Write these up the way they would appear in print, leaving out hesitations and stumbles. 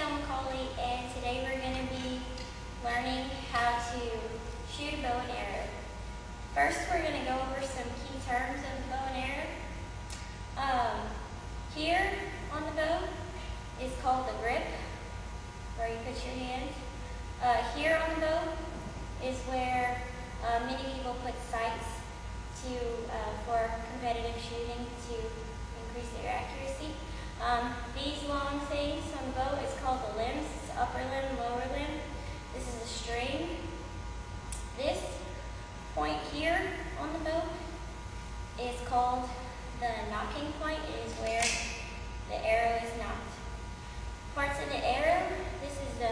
McCauley, and today we're going to be learning how to shoot a bow and arrow. First, we're going to go over some key terms of the bow and arrow. Here on the bow is called the grip, where you put your hand. Here on the bow is where many people put sights for competitive shooting to increase their accuracy. These long things on the bow is called the limbs. It's upper limb, lower limb. This is a string. This point here on the bow is called the nocking point. It is where the arrow is knocked. Parts of the arrow, this is the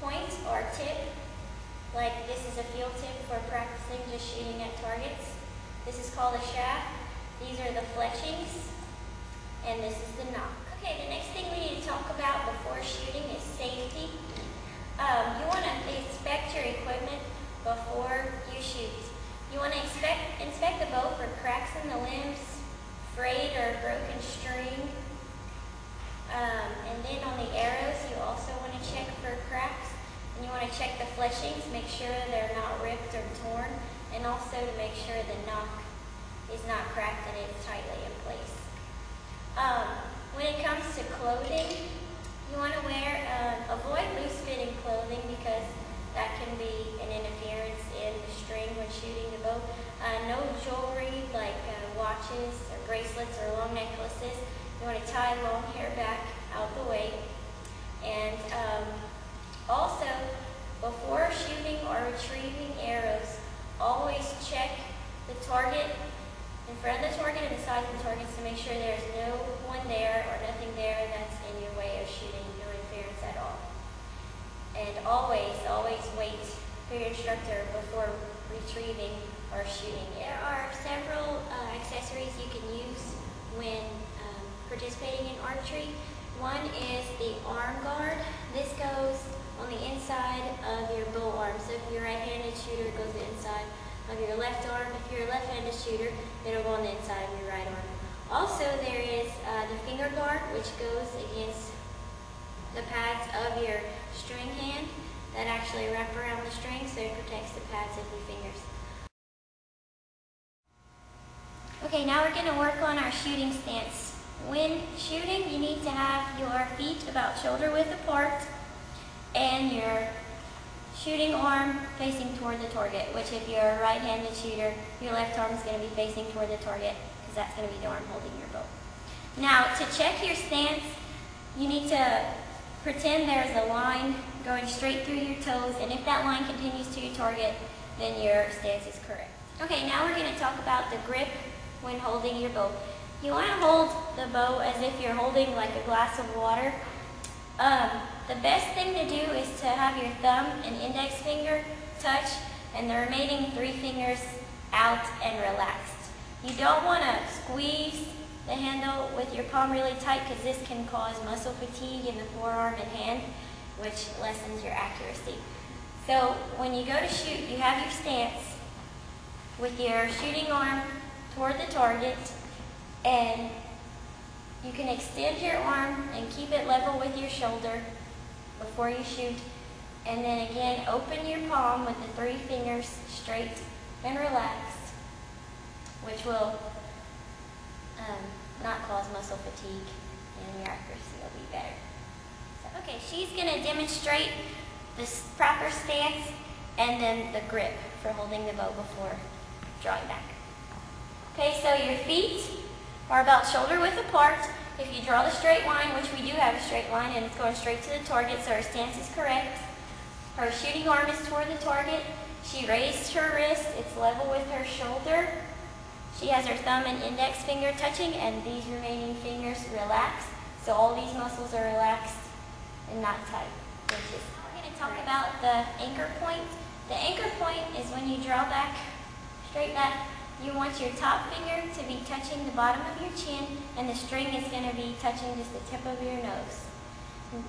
point or tip. Like this is a field tip for practicing just shooting at targets. This is called a shaft. These are the fletchings. And this is the knock. Okay, the next thing we need to talk about before shooting is safety. You want to inspect your equipment before you shoot. You want to inspect the bow for cracks in the limbs, frayed or broken string. And then on the arrows, you also want to check for cracks. And you want to check the fletchings, make sure they're not ripped or torn, and also to make sure the knock is not cracked and it's tightly in place. When it comes to clothing, you want to avoid loose-fitting clothing because that can be an interference in the string when shooting the bow. No jewelry like watches or bracelets or long necklaces. You want to tie long hair back out the way. And also, before shooting or retrieving arrows, always check the target in front of the target and the sides of the targets to make sure there's no one there or nothing there that's in your way of shooting, no interference at all. And always wait for your instructor before retrieving or shooting. There are several accessories you can use when participating in archery. One is the arm guard. This goes on the inside of your bow arm. So if you're a right-handed shooter, it goes the inside of your left arm. If you're a left-handed shooter, it'll go on the inside of your right arm. Also, there is the finger guard, which goes against the pads of your string hand that actually wrap around the string, so it protects the pads of your fingers. Okay, now we're going to work on our shooting stance. When shooting, you need to have your feet about shoulder width apart and your shooting arm facing toward the target, which if you're a right-handed shooter, your left arm is going to be facing toward the target because that's going to be the arm holding your bow. Now, to check your stance, you need to pretend there's a line going straight through your toes, and if that line continues to your target, then your stance is correct. Okay, now we're going to talk about the grip when holding your bow. You want to hold the bow as if you're holding like a glass of water. The best thing to do is to have your thumb and index finger touch and the remaining 3 fingers out and relaxed. You don't want to squeeze the handle with your palm really tight because this can cause muscle fatigue in the forearm and hand, which lessens your accuracy. So when you go to shoot, you have your stance with your shooting arm toward the target, and you can extend your arm and keep it level with your shoulder before you shoot. And then again, open your palm with the 3 fingers straight and relaxed, which will not cause muscle fatigue and your accuracy will be better. So, okay, she's going to demonstrate this proper stance and then the grip for holding the bow before drawing back. Okay, so your feet are about shoulder width apart. If you draw the straight line, which we do have a straight line, and it's going straight to the target, so her stance is correct. Her shooting arm is toward the target. She raised her wrist. It's level with her shoulder. She has her thumb and index finger touching, and these remaining fingers relaxed. So all these muscles are relaxed and not tight. We're going to talk about the anchor point. The anchor point is when you draw back, straight back. You want your top finger to be touching the bottom of your chin, and the string is going to be touching just the tip of your nose.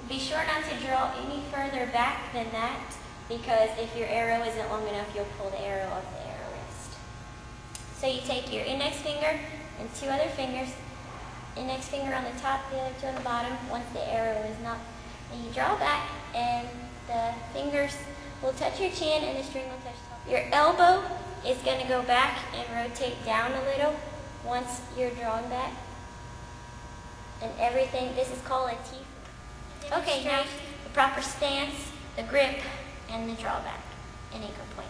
Be sure not to draw any further back than that, because if your arrow isn't long enough, you'll pull the arrow off the arrow wrist. So you take your index finger and 2 other fingers, index finger on the top, the other 2 on the bottom. Once the arrow is not And you draw back, and the fingers will touch your chin, and the string will touch the top. Your elbow is going to go back and rotate down a little once you're drawn back. And everything, this is called a T. Okay, now the proper stance, the grip, and the drawback, and anchor point.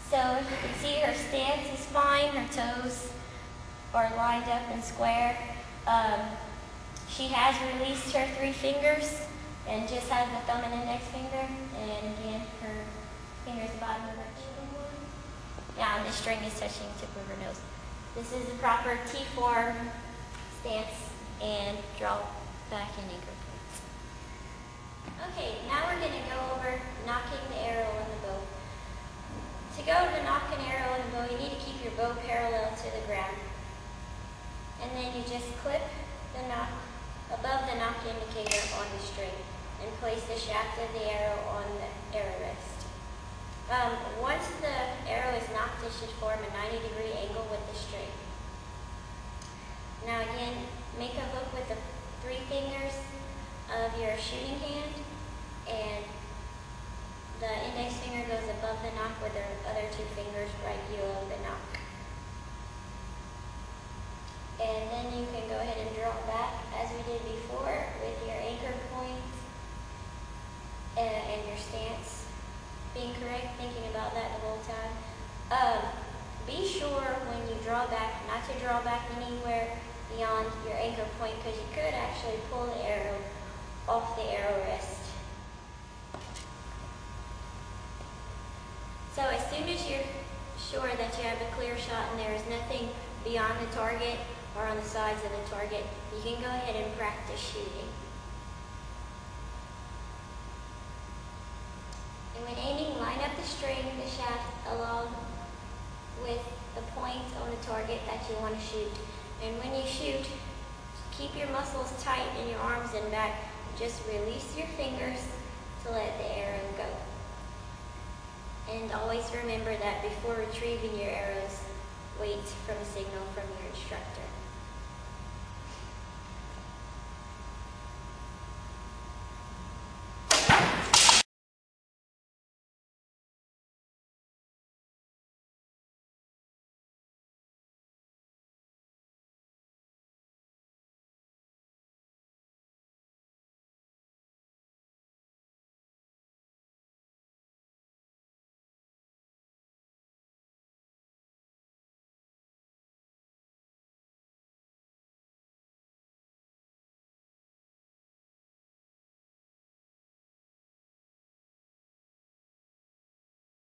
So if you can see, her stance is fine, her toes are lined up and square. She has released her 3 fingers and just has the thumb and index finger, and again, her fingers bottom of her chin. Now the string is touching the tip of her nose. This is the proper T-form stance and draw back and anchor points. Okay, now we're going to go over knocking the arrow in the bow. To go to knock an arrow in the bow, you need to keep your bow parallel to the ground. And then you just clip the knock above the knock indicator on the string and place the shaft of the arrow on the arrow rest. Once the arrow is knocked, it should form a 90-degree angle with the string. Now again, make a hook with the 3 fingers of your shooting hand, and the index finger goes above the knock with the other 2 fingers right below the knock. And then you can go ahead and draw back as we did before with your anchor points and your stance being correct, thinking about that the whole time. Be sure when you draw back not to draw back anywhere beyond your anchor point, because you could actually pull the arrow off the arrow rest. So as soon as you're sure that you have a clear shot and there is nothing beyond the target or on the sides of the target, you can go ahead and practice shooting. And when aiming, line up the string, the shaft, along with the point on the target that you want to shoot. And when you shoot, keep your muscles tight in your arms and back. Just release your fingers to let the arrow go. And always remember that before retrieving your arrow,